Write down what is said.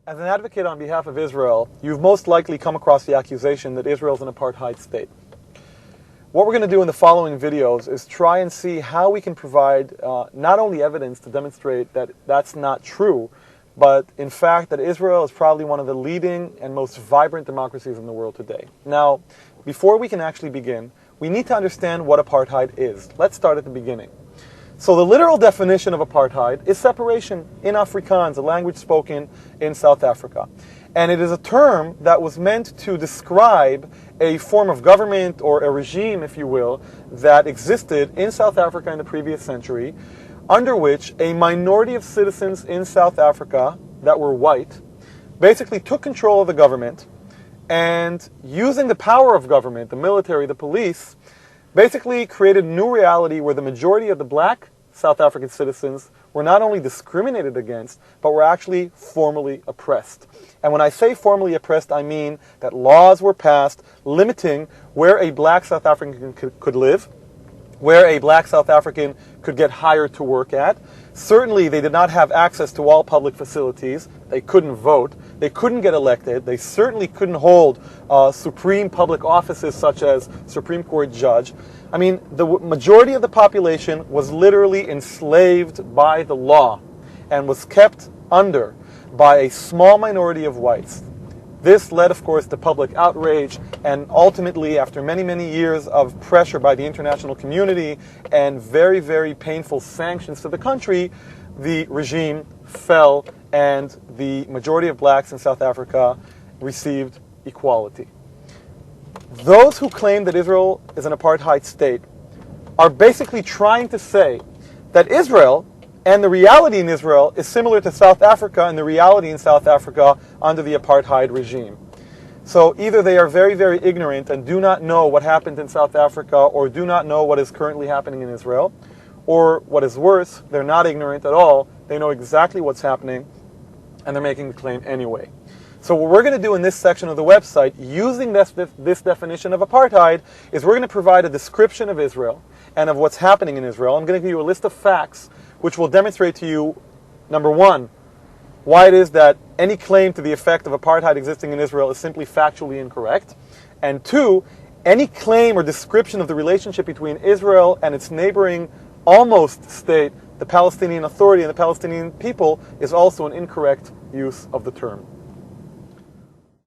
As an advocate on behalf of Israel, you've most likely come across the accusation that Israel is an apartheid state. What we're going to do in the following videos is try and see how we can provide not only evidence to demonstrate that that's not true, but in fact that Israel is probably one of the leading and most vibrant democracies in the world today. Now, before we can actually begin, we need to understand what apartheid is. Let's start at the beginning. So the literal definition of apartheid is separation in Afrikaans, a language spoken in South Africa. And it is a term that was meant to describe a form of government or a regime, if you will, that existed in South Africa in the previous century, under which a minority of citizens in South Africa that were white basically took control of the government and, using the power of government, the military, the police, basically created a new reality where the majority of the black South African citizens were not only discriminated against, but were actually formally oppressed. And when I say formally oppressed, I mean that laws were passed limiting where a black South African could live, where a black South African could get hired to work at. Certainly, they did not have access to all public facilities. They couldn't vote. They couldn't get elected. They certainly couldn't hold supreme public offices such as Supreme Court judge. I mean, the majority of the population was literally enslaved by the law and was kept under by a small minority of whites. This led, of course, to public outrage, and ultimately, after many, many years of pressure by the international community and very, very painful sanctions to the country, the regime fell and the majority of blacks in South Africa received equality. Those who claim that Israel is an apartheid state are basically trying to say that Israel and the reality in Israel is similar to South Africa and the reality in South Africa under the apartheid regime. So either they are very, very ignorant and do not know what happened in South Africa, or do not know what is currently happening in Israel, or what is worse, they're not ignorant at all, they know exactly what's happening, and they're making the claim anyway. So what we're going to do in this section of the website, using this definition of apartheid, is we're going to provide a description of Israel and of what's happening in Israel. I'm going to give you a list of facts which will demonstrate to you, number one, why it is that any claim to the effect of apartheid existing in Israel is simply factually incorrect, and two, any claim or description of the relationship between Israel and its neighboring almost state, the Palestinian Authority and the Palestinian people, is also an incorrect use of the term.